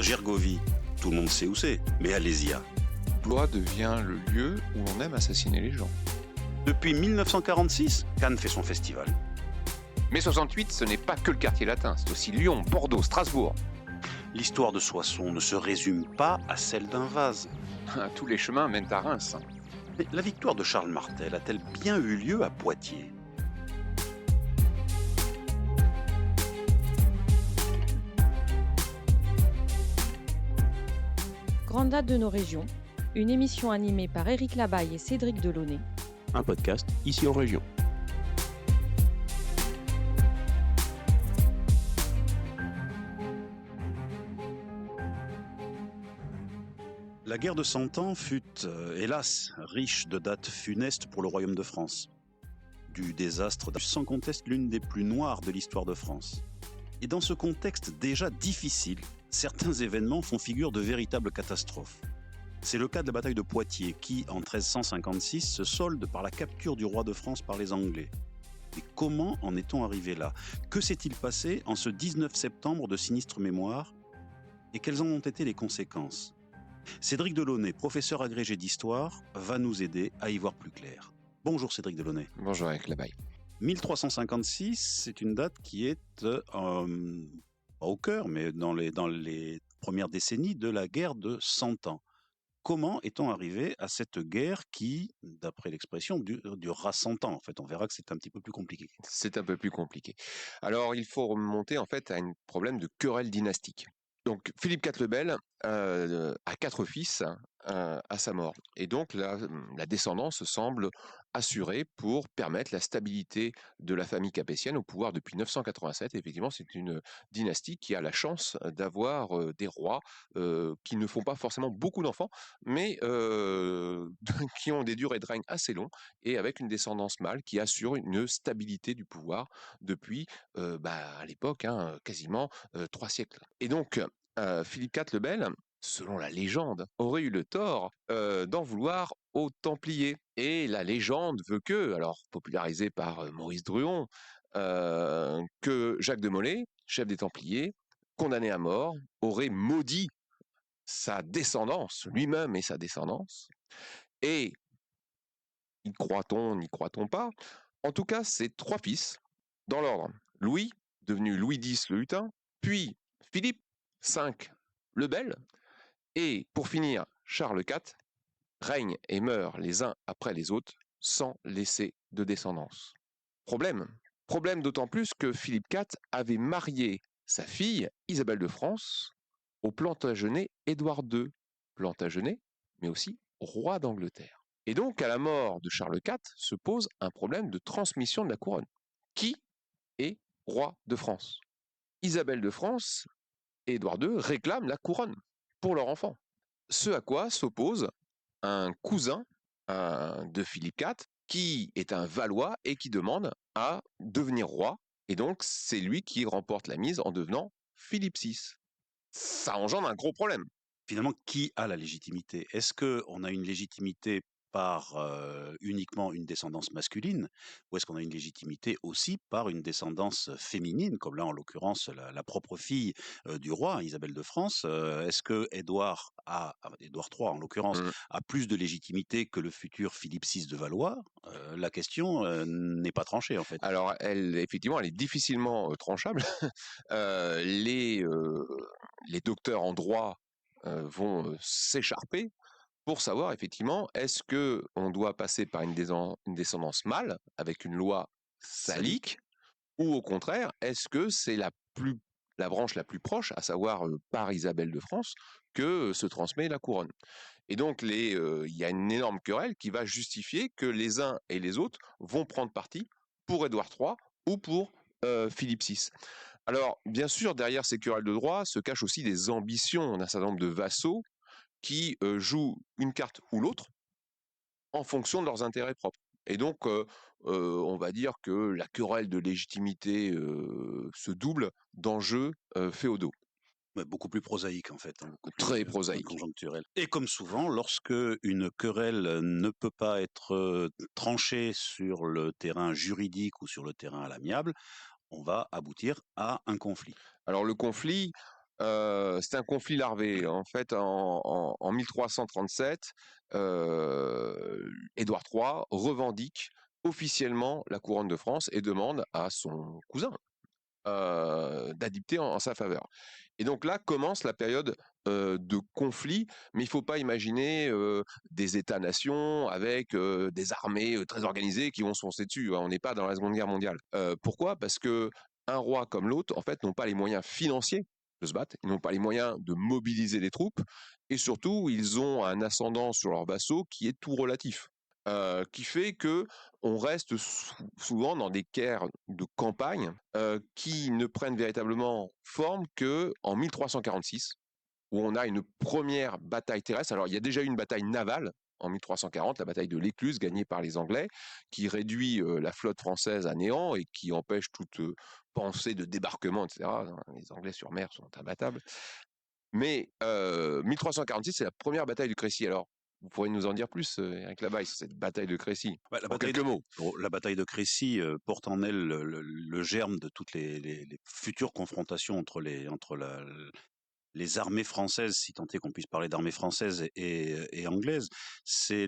Gergovie, tout le monde sait où c'est, mais Alésia. Blois devient le lieu où on aime assassiner les gens. Depuis 1946, Cannes fait son festival. Mais 68, ce n'est pas que le quartier latin, c'est aussi Lyon, Bordeaux, Strasbourg. L'histoire de Soissons ne se résume pas à celle d'un vase. Tous les chemins mènent à Reims. Mais la victoire de Charles Martel a-t-elle bien eu lieu à Poitiers ? Grande date de nos régions, une émission animée par Éric Labaille et Cédric Delaunay. Un podcast ici en région. La guerre de Cent Ans fut, hélas, riche de dates funestes pour le royaume de France. Du désastre sans conteste l'une des plus noires de l'histoire de France. Et dans ce contexte déjà difficile, certains événements font figure de véritables catastrophes. C'est le cas de la bataille de Poitiers qui, en 1356, se solde par la capture du roi de France par les Anglais. Mais comment en est-on arrivé là ? Que s'est-il passé en ce 19 septembre de sinistre mémoire ? Et quelles en ont été les conséquences ? Cédric Delaunay, professeur agrégé d'histoire, va nous aider à y voir plus clair. Bonjour Cédric Delaunay. Bonjour Éric Labaille. 1356, c'est une date qui est pas au cœur, mais dans les premières décennies de la guerre de Cent Ans. Comment est-on arrivé à cette guerre qui, d'après l'expression, durera 100 ans ? En fait, on verra que c'est un petit peu plus compliqué. C'est un peu plus compliqué. Alors, il faut remonter en fait à un problème de querelle dynastique. Donc, Philippe IV le Bel a 4 fils à sa mort. Et donc, la descendance semble assurée pour permettre la stabilité de la famille capétienne au pouvoir depuis 987. Effectivement, c'est une dynastie qui a la chance d'avoir des rois qui ne font pas forcément beaucoup d'enfants, mais qui ont des durées de règne assez longues et avec une descendance mâle qui assure une stabilité du pouvoir depuis, à l'époque, quasiment 3 siècles. Et donc, Philippe IV le Bel, selon la légende, aurait eu le tort d'en vouloir aux Templiers. Et la légende veut que, alors popularisée par Maurice Druon, que Jacques de Molay, chef des Templiers, condamné à mort, aurait maudit sa descendance, lui-même et sa descendance. Et, y croit-on, n'y croit-on pas, en tout cas, ses 3 fils, dans l'ordre, Louis, devenu Louis X le Hutin, puis Philippe V le Bel, et pour finir, Charles IV, règnent et meurent les uns après les autres sans laisser de descendance. Problème d'autant plus que Philippe IV avait marié sa fille, Isabelle de France, au Plantagenet Édouard II, Plantagenet, mais aussi roi d'Angleterre. Et donc, à la mort de Charles IV, se pose un problème de transmission de la couronne. Qui est roi de France ? Isabelle de France et Édouard II réclament la couronne pour leur enfant. Ce à quoi s'oppose un cousin de Philippe IV, qui est un Valois et qui demande à devenir roi. Et donc, c'est lui qui remporte la mise en devenant Philippe VI. Ça engendre un gros problème. Finalement, qui a la légitimité ? Est-ce qu'on a une légitimité par uniquement une descendance masculine, ou est-ce qu'on a une légitimité aussi par une descendance féminine, comme là en l'occurrence la propre fille du roi, Isabelle de France ? Est-ce que Édouard III en l'occurrence, a plus de légitimité que le futur Philippe VI de Valois ? La question n'est pas tranchée en fait. Alors, effectivement, elle est difficilement tranchable. Les docteurs en droit vont s'écharper pour savoir effectivement, est-ce qu'on doit passer par une descendance mâle avec une loi salique, ou au contraire, est-ce que c'est la branche la plus proche, à savoir par Isabelle de France, que se transmet la couronne. Et donc, il y a une énorme querelle qui va justifier que les uns et les autres vont prendre parti pour Édouard III ou pour Philippe VI. Alors, bien sûr, derrière ces querelles de droit se cachent aussi des ambitions d'un certain nombre de vassaux qui jouent une carte ou l'autre en fonction de leurs intérêts propres. Et donc, on va dire que la querelle de légitimité se double d'enjeux féodaux. Beaucoup plus prosaïque en fait. Beaucoup plus, très prosaïque. Conjoncturel. Et comme souvent, lorsque une querelle ne peut pas être tranchée sur le terrain juridique ou sur le terrain à l'amiable, on va aboutir à un conflit. Alors le conflit, C'est un conflit larvé. En fait, en 1337, Édouard III revendique officiellement la couronne de France et demande à son cousin d'adopter en sa faveur. Et donc là commence la période de conflit, mais il ne faut pas imaginer des États-nations avec des armées très organisées qui vont se foncer dessus, hein. On n'est pas dans la Seconde Guerre mondiale. Pourquoi? Parce que un roi comme l'autre, en fait, n'ont pas les moyens financiers de se battre, ils n'ont pas les moyens de mobiliser des troupes, et surtout, ils ont un ascendant sur leurs vassaux qui est tout relatif. Qui fait que on reste souvent dans des guerres de campagne qui ne prennent véritablement forme que en 1346, où on a une première bataille terrestre. Alors, il y a déjà eu une bataille navale en 1340, la bataille de l'Écluse, gagnée par les Anglais, qui réduit la flotte française à néant et qui empêche toute pensée de débarquement, etc. Les Anglais sur mer sont imbattables. Mais 1346, c'est la première bataille de Crécy. Alors, vous pourriez nous en dire plus, Eric Labaille, sur cette bataille de Crécy, en quelques mots. La bataille de Crécy porte en elle le germe de toutes les futures confrontations entre les armées françaises, si tant est qu'on puisse parler d'armées françaises et anglaises. C'est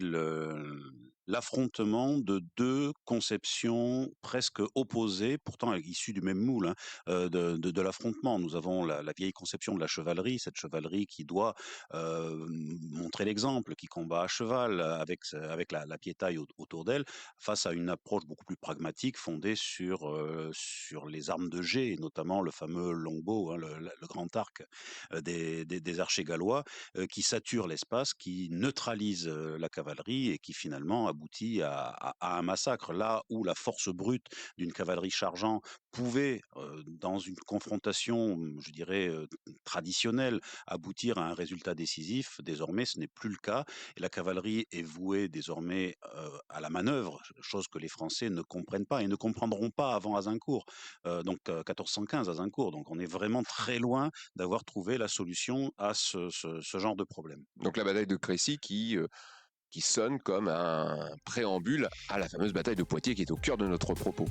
l'affrontement de deux conceptions presque opposées, pourtant issues du même moule, hein, de l'affrontement. Nous avons la vieille conception de la chevalerie, cette chevalerie qui doit montrer l'exemple, qui combat à cheval avec la piétaille autour d'elle, face à une approche beaucoup plus pragmatique fondée sur les armes de jet, et notamment le fameux longbow, hein, le grand arc des archers gallois, qui saturent l'espace, qui neutralisent la cavalerie et qui finalement aboutit à un massacre. Là où la force brute d'une cavalerie chargeant pouvait, dans une confrontation, je dirais, traditionnelle, aboutir à un résultat décisif, désormais ce n'est plus le cas, et la cavalerie est vouée désormais à la manœuvre, chose que les Français ne comprennent pas et ne comprendront pas avant Azincourt, donc 1415 Azincourt. Donc on est vraiment très loin d'avoir trouvé la solution à ce genre de problème. Donc la bataille de Crécy qui sonne comme un préambule à la fameuse bataille de Poitiers qui est au cœur de notre propos.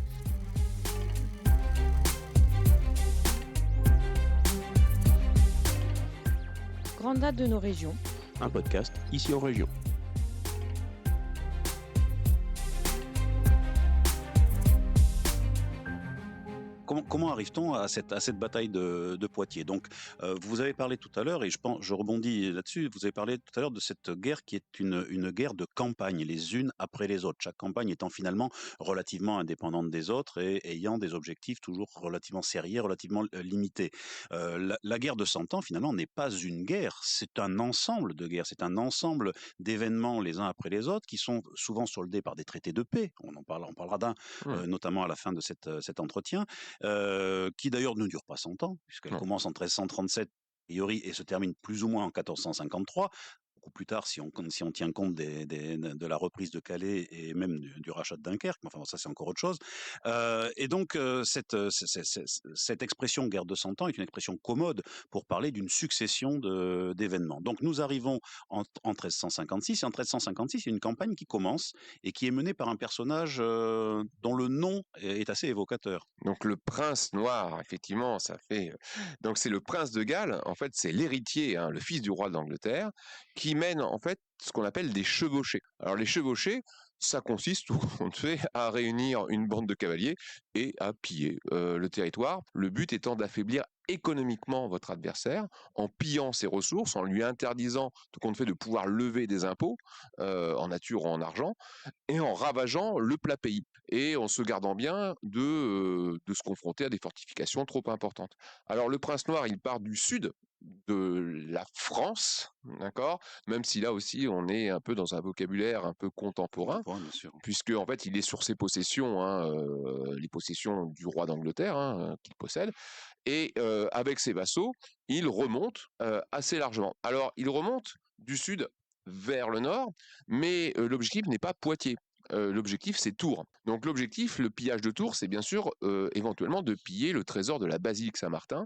Grande date de nos régions. Un podcast ici en région. Comment arrive-t-on à cette bataille de Poitiers? Donc, vous avez parlé tout à l'heure, et je rebondis là-dessus, vous avez parlé tout à l'heure de cette guerre qui est une guerre de campagne, les unes après les autres, chaque campagne étant finalement relativement indépendante des autres et ayant des objectifs toujours relativement serrés, relativement limités. La guerre de 100 ans, finalement, n'est pas une guerre, c'est un ensemble de guerres, c'est un ensemble d'événements les uns après les autres qui sont souvent soldés par des traités de paix. On parlera d'un, notamment à la fin de cet entretien. Qui d'ailleurs ne dure pas 100 ans, puisqu'elle commence en 1337 a priori et se termine plus ou moins en 1453. Beaucoup plus tard, si on tient compte de la reprise de Calais et même du rachat de Dunkerque, mais enfin ça c'est encore autre chose. Et donc cette expression guerre de 100 ans est une expression commode pour parler d'une succession d'événements. Donc nous arrivons en 1356, et en 1356 il y a une campagne qui commence et qui est menée par un personnage dont le nom est assez évocateur. Donc le prince noir, effectivement, ça fait. Donc c'est le prince de Galles. En fait, c'est l'héritier, hein, le fils du roi d'Angleterre, qui mène en fait ce qu'on appelle des chevauchées. Alors les chevauchées, ça consiste, tout compte fait, à réunir une bande de cavaliers et à piller le territoire. Le but étant d'affaiblir économiquement votre adversaire en pillant ses ressources, en lui interdisant, tout compte fait, de pouvoir lever des impôts en nature ou en argent, et en ravageant le plat pays, et en se gardant bien de se confronter à des fortifications trop importantes. Alors le prince noir, il part du sud de la France, d'accord, même si là aussi on est un peu dans un vocabulaire un peu contemporain, Bien sûr. puisque en fait il est sur ses possessions, hein, les possessions du roi d'Angleterre, hein, qu'il possède, et avec ses vassaux, il remonte assez largement. Alors il remonte du sud vers le nord, mais l'objectif n'est pas Poitiers. L'objectif, c'est Tours. Donc l'objectif, le pillage de Tours, c'est bien sûr éventuellement de piller le trésor de la basilique Saint-Martin,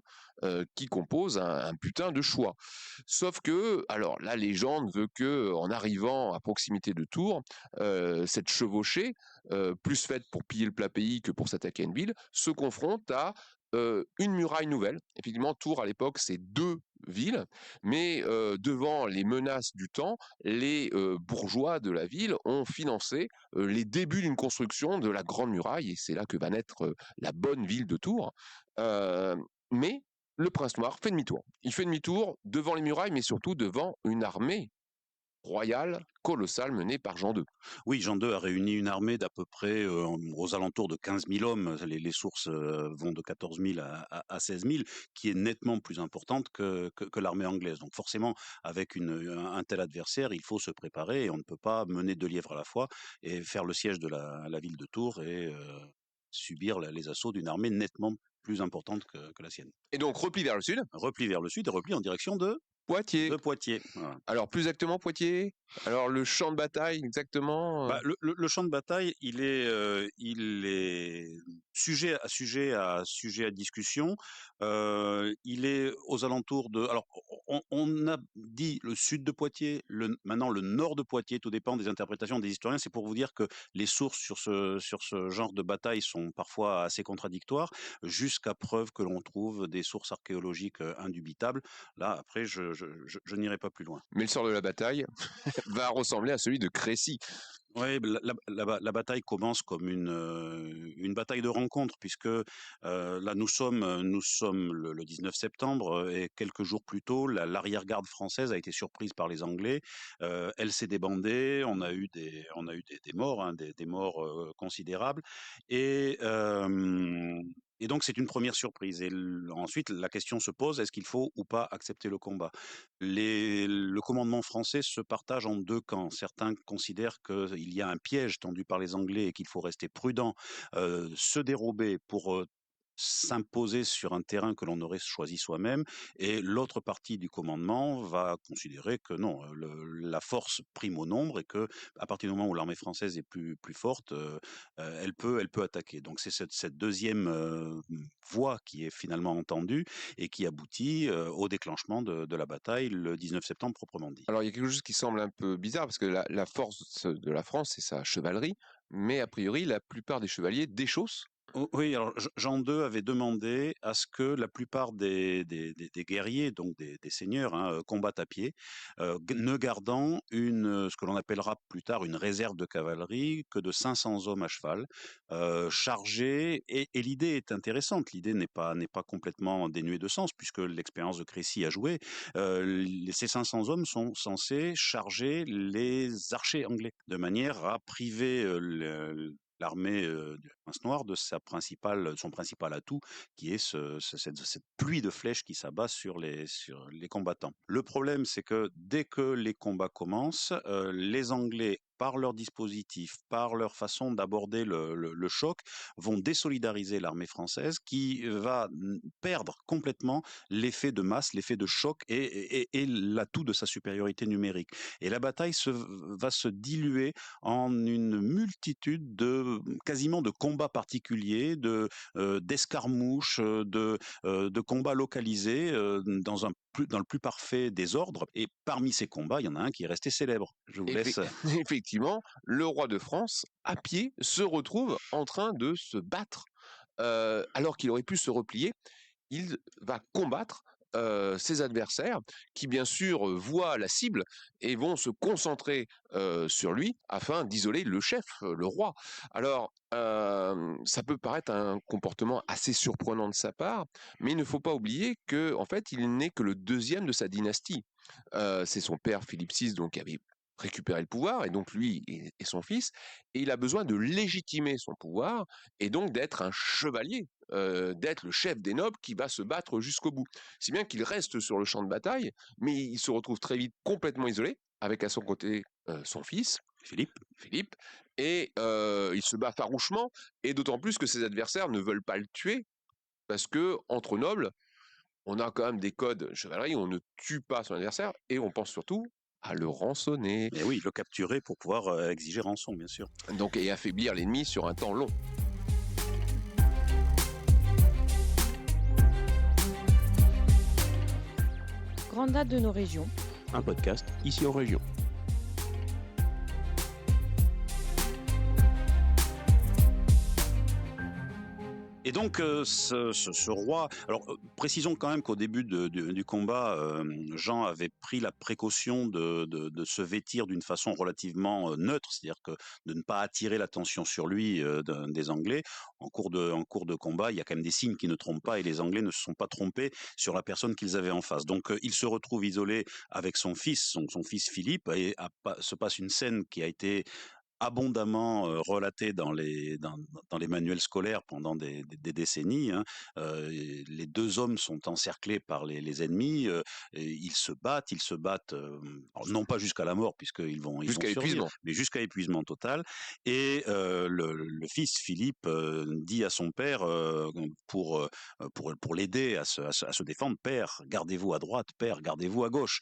qui compose un putain de choix. Sauf que, alors la légende veut que, en arrivant à proximité de Tours, cette chevauchée, plus faite pour piller le plat pays que pour s'attaquer à une ville, se confronte à une muraille nouvelle. Effectivement, Tours, à l'époque, c'est 2 villes, mais devant les menaces du temps, les bourgeois de la ville ont financé les débuts d'une construction de la Grande Muraille, et c'est là que va naître la bonne ville de Tours. Mais le prince noir fait demi-tour. Il fait demi-tour devant les murailles, mais surtout devant une armée royale colossale menée par Jean II. Oui, Jean II a réuni une armée d'à peu près aux alentours de 15 000 hommes. Les sources vont de 14 000 à 16 000, qui est nettement plus importante que l'armée anglaise. Donc forcément, avec un tel adversaire, il faut se préparer et on ne peut pas mener 2 lièvres à la fois et faire le siège de la ville de Tours et subir les assauts d'une armée nettement plus importante que la sienne. Et donc, repli vers le sud. Repli vers le sud et repli en direction de Poitiers. Poitiers. Voilà. Alors, plus exactement, Poitiers. Alors, le champ de bataille, exactement. Bah, le champ de bataille, il est sujet à discussion. Il est aux alentours de. Alors, on a dit le sud de Poitiers, maintenant le nord de Poitiers. Tout dépend des interprétations des historiens. C'est pour vous dire que les sources sur ce genre de bataille sont parfois assez contradictoires, jusqu'à preuve que l'on trouve des sources archéologiques indubitables. Là, après, je n'irai pas plus loin. Mais le sort de la bataille va ressembler à celui de Crécy. Oui, la bataille commence comme une bataille de rencontre, puisque là nous sommes le 19 septembre et quelques jours plus tôt, l'arrière-garde française a été surprise par les Anglais. Elle s'est débandée, on a eu des morts, hein, des morts considérables, et donc c'est une première surprise. Et ensuite la question se pose, est-ce qu'il faut ou pas accepter le combat? Le commandement français se partage en 2 camps. Certains considèrent qu'il y a un piège tendu par les Anglais et qu'il faut rester prudent, se dérober pour s'imposer sur un terrain que l'on aurait choisi soi-même, et l'autre partie du commandement va considérer que non, la force prime au nombre et que à partir du moment où l'armée française est plus forte, elle peut attaquer. Donc c'est cette deuxième voie qui est finalement entendue et qui aboutit au déclenchement de la bataille le 19 septembre proprement dit. Alors, il y a quelque chose qui semble un peu bizarre, parce que la force de la France, c'est sa chevalerie, mais a priori, la plupart des chevaliers déchaussent. Oui, alors Jean II avait demandé à ce que la plupart des guerriers, donc des seigneurs, hein, combattent à pied, ne gardant ce que l'on appellera plus tard une réserve de cavalerie, que de 500 hommes à cheval, chargés. Et l'idée est intéressante. L'idée n'est pas complètement dénuée de sens, puisque l'expérience de Crécy a joué. Ces 500 hommes sont censés charger les archers anglais, de manière à priver l'armée du Prince Noir de son principal atout, qui est cette pluie de flèches qui s'abat sur les combattants. Le problème, c'est que dès que les combats commencent, les Anglais, par leur dispositif, par leur façon d'aborder le choc, vont désolidariser l'armée française, qui va perdre complètement l'effet de masse, l'effet de choc et l'atout de sa supériorité numérique. Et la bataille va se diluer en une multitude quasiment de combats particuliers, d'escarmouches, de combats localisés dans le plus parfait désordre. Et parmi ces combats, il y en a un qui est resté célèbre. Je vous laisse. Effectivement, le roi de France, à pied, se retrouve en train de se battre. Alors qu'il aurait pu se replier, il va combattre ses adversaires, qui bien sûr voient la cible et vont se concentrer sur lui afin d'isoler le chef, le roi. Alors, ça peut paraître un comportement assez surprenant de sa part, mais il ne faut pas oublier que, en fait, il n'est que le 2e de sa dynastie. C'est son père Philippe VI, donc, qui avait récupérer le pouvoir, et donc lui et son fils, et il a besoin de légitimer son pouvoir, et donc d'être un chevalier, d'être le chef des nobles qui va se battre jusqu'au bout. Si bien qu'il reste sur le champ de bataille, mais il se retrouve très vite complètement isolé, avec à son côté son fils, Philippe, et il se bat farouchement, et d'autant plus que ses adversaires ne veulent pas le tuer, parce que entre nobles, on a quand même des codes chevalerie, on ne tue pas son adversaire, et on pense surtout à le rançonner. Et oui, le capturer pour pouvoir exiger rançon, bien sûr. Donc, et affaiblir l'ennemi sur un temps long. Grande date de nos régions. Un podcast ici en région. Et donc ce roi, alors précisons quand même qu'au début du combat, Jean avait pris la précaution de se vêtir d'une façon relativement neutre, c'est-à-dire que de ne pas attirer l'attention sur lui des Anglais. En cours de combat, il y a quand même des signes qui ne trompent pas et les Anglais ne se sont pas trompés sur la personne qu'ils avaient en face. Donc il se retrouve isolé avec son fils, son fils Philippe, et se passe une scène qui a été abondamment relaté dans les manuels scolaires pendant des décennies. Hein. Les deux hommes sont encerclés par les ennemis. Et ils se battent. Alors non pas jusqu'à la mort puisqu'ils vont Jusqu'à survivre, épuisement. mais jusqu'à épuisement total. Et le fils Philippe dit à son père pour l'aider à se défendre, père, gardez-vous à droite, père, gardez-vous à gauche.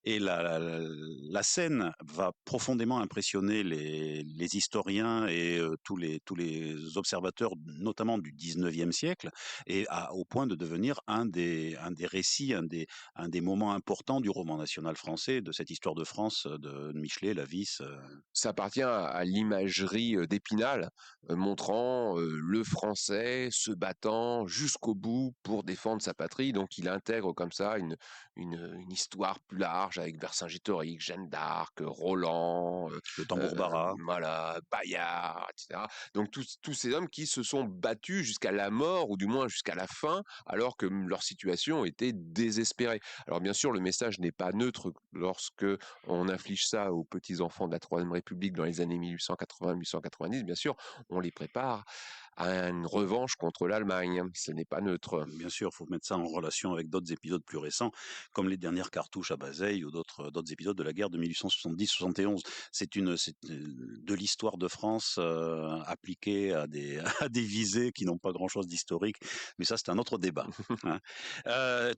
Et la scène va profondément impressionner les historiens et tous les observateurs, notamment du 19e siècle, et au point de devenir un des récits, un des moments importants du roman national français, de cette histoire de France de Michelet, Lavis. Ça appartient à l'imagerie d'Épinal, montrant le Français se battant jusqu'au bout pour défendre sa patrie. Donc il intègre comme ça une histoire plus large avec Vercingétorix, Jeanne d'Arc, Roland, Le tambour bara. voilà, Bayard, etc. Donc tous ces hommes qui se sont battus jusqu'à la mort, ou du moins jusqu'à la fin, alors que leur situation était désespérée. Alors bien sûr, le message n'est pas neutre lorsque on inflige ça aux petits-enfants de la Troisième République dans les années 1880-1890. Bien sûr, on les prépare à une revanche contre l'Allemagne. Ce n'est pas neutre. Bien sûr, il faut mettre ça en relation avec d'autres épisodes plus récents, comme les dernières cartouches à Bazeilles ou d'autres épisodes de la guerre de 1870-71. C'est de l'histoire de France appliquée à à des visées qui n'ont pas grand-chose d'historique, mais ça c'est un autre débat. Hein.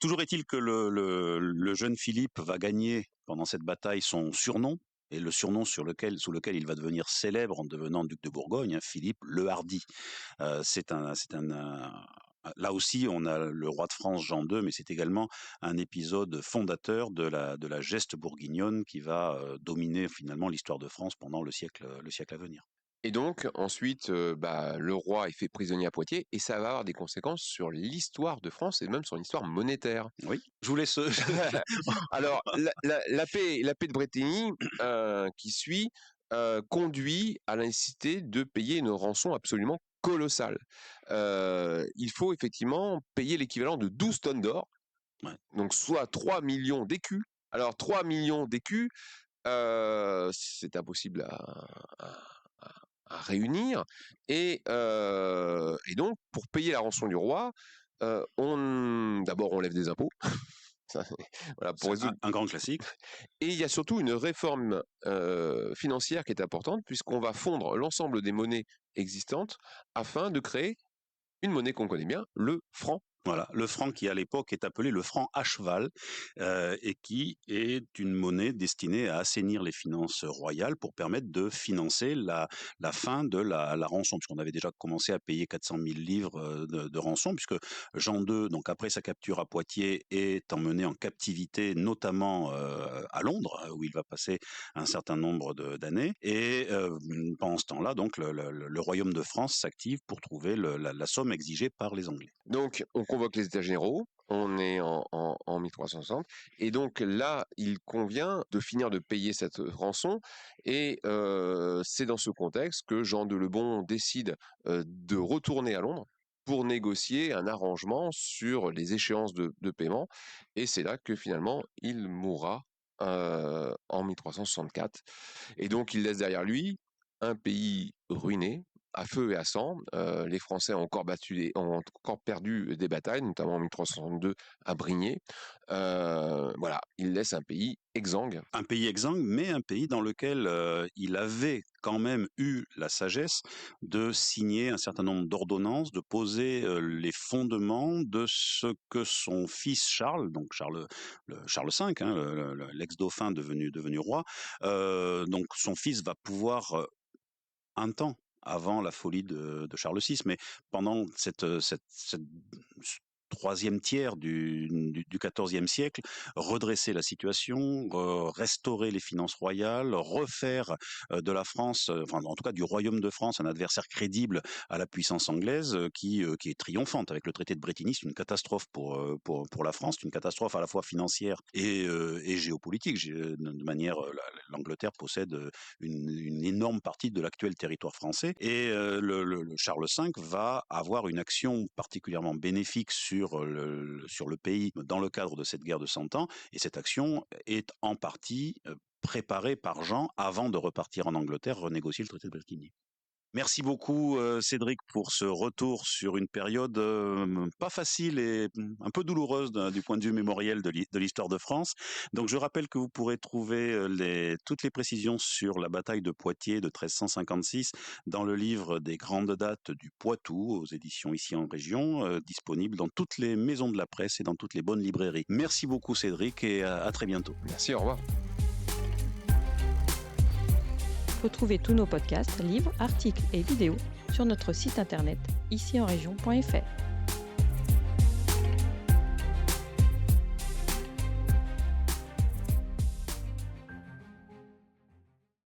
Toujours est-il que le jeune Philippe va gagner pendant cette bataille son surnom. Et le surnom sous lequel il va devenir célèbre en devenant duc de Bourgogne, hein, Philippe le Hardi. Là aussi, on a le roi de France Jean II, mais c'est également un épisode fondateur de la geste bourguignonne qui va dominer finalement l'histoire de France pendant le siècle à venir. Et donc, ensuite, le roi est fait prisonnier à Poitiers, et ça va avoir des conséquences sur l'histoire de France et même sur l'histoire monétaire. Oui, je vous laisse. Alors, la paix de Bretigny, qui suit, conduit à la nécessité de payer une rançon absolument colossale. Il faut effectivement payer l'équivalent de 12 tonnes d'or, Ouais. donc soit 3 millions d'écus. Alors, 3 millions d'écus, c'est impossible à réunir. Et donc, pour payer la rançon du roi, d'abord on lève des impôts. Voilà, pour C'est résoudre. un grand classique. Et il y a surtout une réforme financière qui est importante, puisqu'on va fondre l'ensemble des monnaies existantes afin de créer une monnaie qu'on connaît bien, le franc. Voilà, le franc qui à l'époque est appelé le franc à cheval et qui est une monnaie destinée à assainir les finances royales pour permettre de financer la fin de la rançon, puisqu'on avait déjà commencé à payer 400 000 livres de rançon, puisque Jean II, donc après sa capture à Poitiers, est emmené en captivité, notamment à Londres, où il va passer un certain nombre d'années. Et pendant ce temps-là, donc le royaume de France s'active pour trouver la somme exigée par les Anglais. Donc, on convoque les États généraux, on est en 1360, et donc là, il convient de finir de payer cette rançon, et c'est dans ce contexte que Jean de Lebon décide de retourner à Londres pour négocier un arrangement sur les échéances de paiement, et c'est là que finalement, il mourra en 1364, et donc il laisse derrière lui un pays ruiné, à feu et à sang. Les Français ont encore perdu des batailles, notamment en 1362 à Brignais. Voilà, il laisse un pays exsangue. Un pays exsangue, mais un pays dans lequel il avait quand même eu la sagesse de signer un certain nombre d'ordonnances, de poser les fondements de ce que son fils Charles, donc Charles V, hein, l'ex-dauphin devenu roi, donc son fils va pouvoir un temps avant la folie de Charles VI, mais pendant cette troisième tiers du XIVe siècle, redresser la situation, restaurer les finances royales, refaire de la France, enfin en tout cas du Royaume de France, un adversaire crédible à la puissance anglaise qui est triomphante. Avec le traité de Bretigny, c'est une catastrophe pour la France, c'est une catastrophe à la fois financière et géopolitique. De manière, l'Angleterre possède une énorme partie de l'actuel territoire français et le Charles V va avoir une action particulièrement bénéfique sur le pays dans le cadre de cette guerre de 100 ans, et cette action est en partie préparée par Jean avant de repartir en Angleterre renégocier le traité de Bretigny. Merci beaucoup Cédric pour ce retour sur une période pas facile et un peu douloureuse du point de vue mémoriel de l'histoire de France. Donc je rappelle que vous pourrez trouver toutes les précisions sur la bataille de Poitiers de 1356 dans le livre des grandes dates du Poitou aux éditions Ici en Région, disponible dans toutes les maisons de la presse et dans toutes les bonnes librairies. Merci beaucoup Cédric et à très bientôt. Merci, au revoir. Retrouvez tous nos podcasts, livres, articles et vidéos sur notre site internet icienregion.fr.